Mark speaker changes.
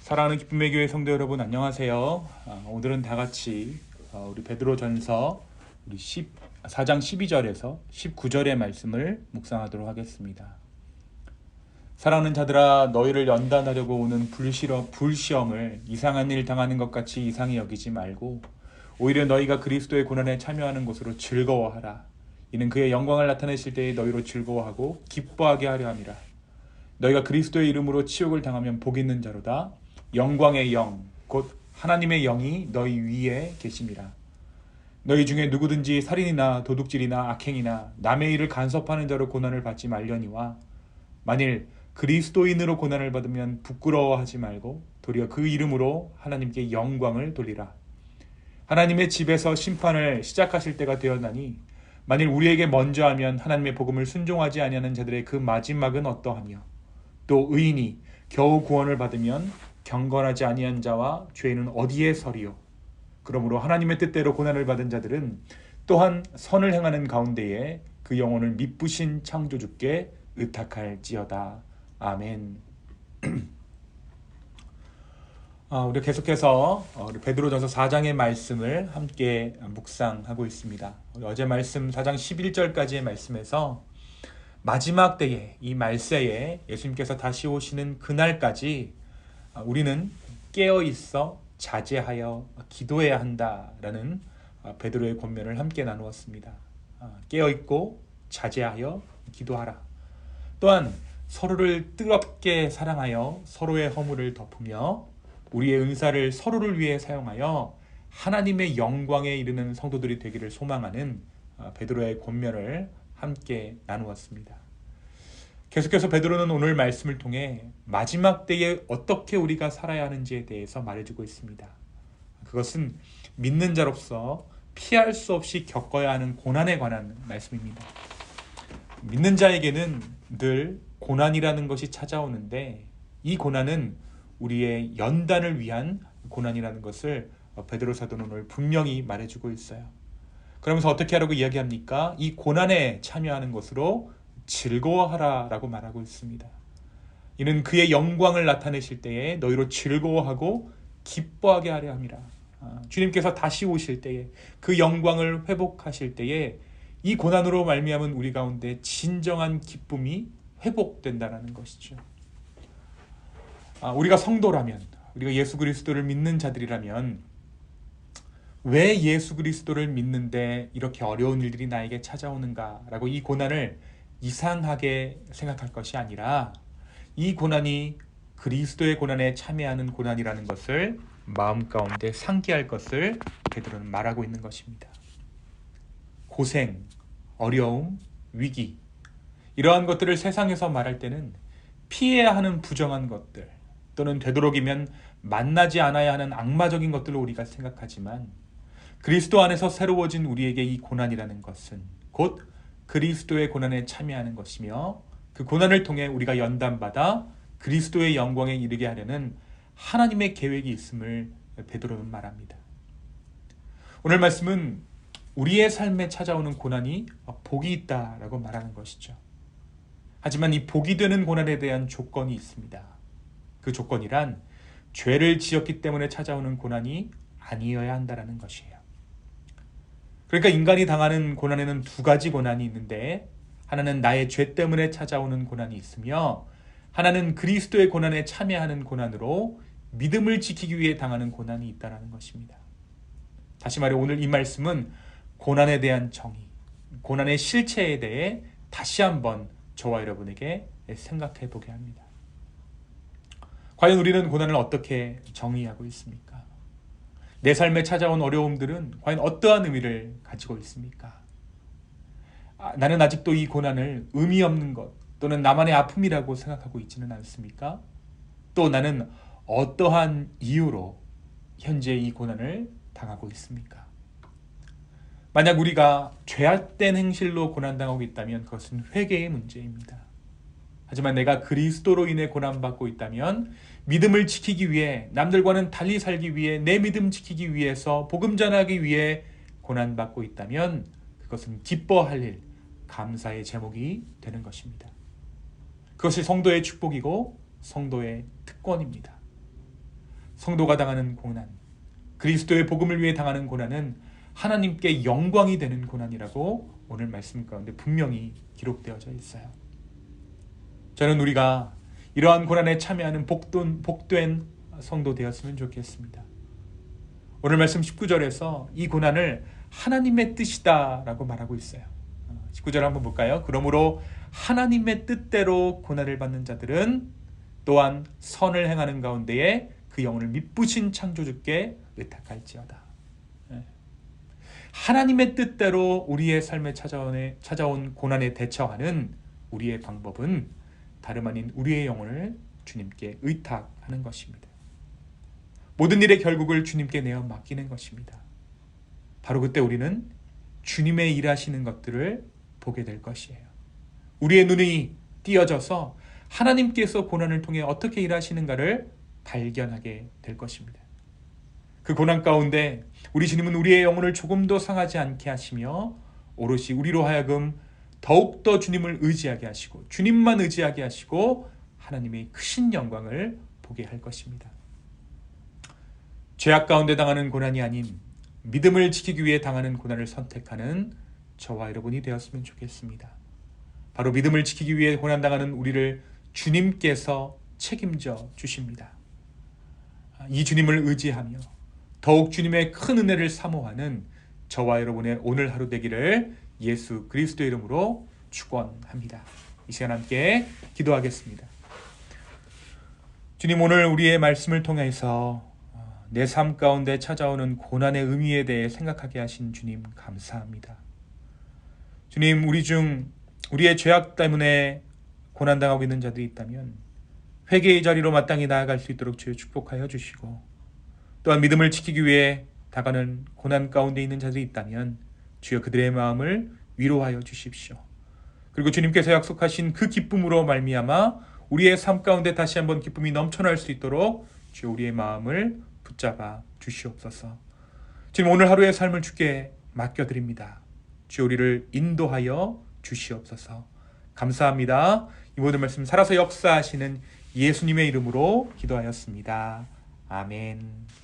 Speaker 1: 사랑하는 기쁨의 교회 성도 여러분, 안녕하세요. 오늘은 다 같이 우리 베드로전서 우리 4장 12절에서 19절의 말씀을 묵상하도록 하겠습니다. 사랑하는 자들아, 너희를 연단하려고 오는 불시험을 이상한 일 당하는 것 같이 이상히 여기지 말고 오히려 너희가 그리스도의 고난에 참여하는 것으로 즐거워하라. 이는 그의 영광을 나타내실 때에 너희로 즐거워하고 기뻐하게 하려 함이라. 너희가 그리스도의 이름으로 치욕을 당하면 복 있는 자로다. 영광의 영, 곧 하나님의 영이 너희 위에 계심이라. 너희 중에 누구든지 살인이나 도둑질이나 악행이나 남의 일을 간섭하는 자로 고난을 받지 말려니와 만일 그리스도인으로 고난을 받으면 부끄러워하지 말고 도리어 그 이름으로 하나님께 영광을 돌리라. 하나님의 집에서 심판을 시작하실 때가 되었나니 만일 우리에게 먼저 하면 하나님의 복음을 순종하지 아니하는 자들의 그 마지막은 어떠하며 또 의인이 겨우 구원을 받으면 경건하지 아니한 자와 죄인은 어디에 서리요. 그러므로 하나님의 뜻대로 고난을 받은 자들은 또한 선을 행하는 가운데에 그 영혼을 미쁘신 창조주께 의탁할지어다. 아멘. 우리 계속해서 우리 베드로전서 4장의 말씀을 함께 묵상하고 있습니다. 우리 어제 말씀 4장 11절까지의 말씀에서 마지막 때에, 이 말세에 예수님께서 다시 오시는 그날까지 우리는 깨어있어 자제하여 기도해야 한다라는 베드로의 권면을 함께 나누었습니다. 깨어있고 자제하여 기도하라. 또한 서로를 뜨겁게 사랑하여 서로의 허물을 덮으며 우리의 은사를 서로를 위해 사용하여 하나님의 영광에 이르는 성도들이 되기를 소망하는 베드로의 권면을 함께 나누었습니다. 계속해서 베드로는 오늘 말씀을 통해 마지막 때에 어떻게 우리가 살아야 하는지에 대해서 말해주고 있습니다. 그것은 믿는 자로서 피할 수 없이 겪어야 하는 고난에 관한 말씀입니다. 믿는 자에게는 늘 고난이라는 것이 찾아오는데 이 고난은 우리의 연단을 위한 고난이라는 것을 베드로 사도는 오늘 분명히 말해주고 있어요. 그러면서 어떻게 하라고 이야기합니까? 이 고난에 참여하는 것으로 즐거워하라라고 말하고 있습니다. 이는 그의 영광을 나타내실 때에 너희로 즐거워하고 기뻐하게 하려 함이라. 주님께서 다시 오실 때에 그 영광을 회복하실 때에 이 고난으로 말미암은 우리 가운데 진정한 기쁨이 회복된다는 것이죠. 우리가 성도라면, 우리가 예수 그리스도를 믿는 자들이라면 왜 예수 그리스도를 믿는데 이렇게 어려운 일들이 나에게 찾아오는가라고 이 고난을 이상하게 생각할 것이 아니라 이 고난이 그리스도의 고난에 참여하는 고난이라는 것을 마음 가운데 상기할 것을 베드로는 말하고 있는 것입니다. 고생, 어려움, 위기 이러한 것들을 세상에서 말할 때는 피해야 하는 부정한 것들 또는 되도록이면 만나지 않아야 하는 악마적인 것들로 우리가 생각하지만 그리스도 안에서 새로워진 우리에게 이 고난이라는 것은 곧 그리스도의 고난에 참여하는 것이며 그 고난을 통해 우리가 연단받아 그리스도의 영광에 이르게 하려는 하나님의 계획이 있음을 베드로는 말합니다. 오늘 말씀은 우리의 삶에 찾아오는 고난이 복이 있다라고 말하는 것이죠. 하지만 이 복이 되는 고난에 대한 조건이 있습니다. 그 조건이란 죄를 지었기 때문에 찾아오는 고난이 아니어야 한다는 것이에요. 그러니까 인간이 당하는 고난에는 두 가지 고난이 있는데 하나는 나의 죄 때문에 찾아오는 고난이 있으며 하나는 그리스도의 고난에 참여하는 고난으로 믿음을 지키기 위해 당하는 고난이 있다는 것입니다. 다시 말해 오늘 이 말씀은 고난에 대한 정의, 고난의 실체에 대해 다시 한번 저와 여러분에게 생각해 보게 합니다. 과연 우리는 고난을 어떻게 정의하고 있습니까? 내 삶에 찾아온 어려움들은 과연 어떠한 의미를 가지고 있습니까? 나는 아직도 이 고난을 의미 없는 것 또는 나만의 아픔이라고 생각하고 있지는 않습니까? 또 나는 어떠한 이유로 현재 이 고난을 당하고 있습니까? 만약 우리가 죄악된 행실로 고난당하고 있다면 그것은 회개의 문제입니다. 하지만 내가 그리스도로 인해 고난받고 있다면 믿음을 지키기 위해 남들과는 달리 살기 위해 내 믿음 지키기 위해서 복음 전하기 위해 고난받고 있다면 그것은 기뻐할 일, 감사의 제목이 되는 것입니다. 그것이 성도의 축복이고 성도의 특권입니다. 성도가 당하는 고난, 그리스도의 복음을 위해 당하는 고난은 하나님께 영광이 되는 고난이라고 오늘 말씀 가운데 분명히 기록되어져 있어요. 저는 우리가 이러한 고난에 참여하는 복된 성도 되었으면 좋겠습니다. 오늘 말씀 19절에서 이 고난을 하나님의 뜻이다 라고 말하고 있어요. 19절 한번 볼까요? 그러므로 하나님의 뜻대로 고난을 받는 자들은 또한 선을 행하는 가운데에 그 영혼을 미쁘신 창조주께 의탁할지어다. 하나님의 뜻대로 우리의 삶에 찾아온 고난에 대처하는 우리의 방법은 다름 아닌 우리의 영혼을 주님께 의탁하는 것입니다. 모든 일의 결국을 주님께 내어 맡기는 것입니다. 바로 그때 우리는 주님의 일하시는 것들을 보게 될 것이에요. 우리의 눈이 띄어져서 하나님께서 고난을 통해 어떻게 일하시는가를 발견하게 될 것입니다. 그 고난 가운데 우리 주님은 우리의 영혼을 조금도 상하지 않게 하시며 오롯이 우리로 하여금 더욱더 주님을 의지하게 하시고 주님만 의지하게 하시고 하나님의 크신 영광을 보게 할 것입니다. 죄악 가운데 당하는 고난이 아닌 믿음을 지키기 위해 당하는 고난을 선택하는 저와 여러분이 되었으면 좋겠습니다. 바로 믿음을 지키기 위해 고난당하는 우리를 주님께서 책임져 주십니다. 이 주님을 의지하며 더욱 주님의 큰 은혜를 사모하는 저와 여러분의 오늘 하루 되기를 예수 그리스도의 이름으로 축원합니다. 이 시간 함께 기도하겠습니다. 주님, 오늘 우리의 말씀을 통해서 내 삶 가운데 찾아오는 고난의 의미에 대해 생각하게 하신 주님 감사합니다. 주님, 우리 중 우리의 죄악 때문에 고난당하고 있는 자들이 있다면 회개의 자리로 마땅히 나아갈 수 있도록 주여 축복하여 주시고, 또한 믿음을 지키기 위해 다가는 고난 가운데 있는 자들이 있다면 주여 그들의 마음을 위로하여 주십시오. 그리고 주님께서 약속하신 그 기쁨으로 말미암아 우리의 삶 가운데 다시 한번 기쁨이 넘쳐날 수 있도록 주여 우리의 마음을 붙잡아 주시옵소서. 지금 오늘 하루의 삶을 주께 맡겨드립니다. 주여 우리를 인도하여 주시옵소서. 감사합니다. 이 모든 말씀 살아서 역사하시는 예수님의 이름으로 기도하였습니다. 아멘.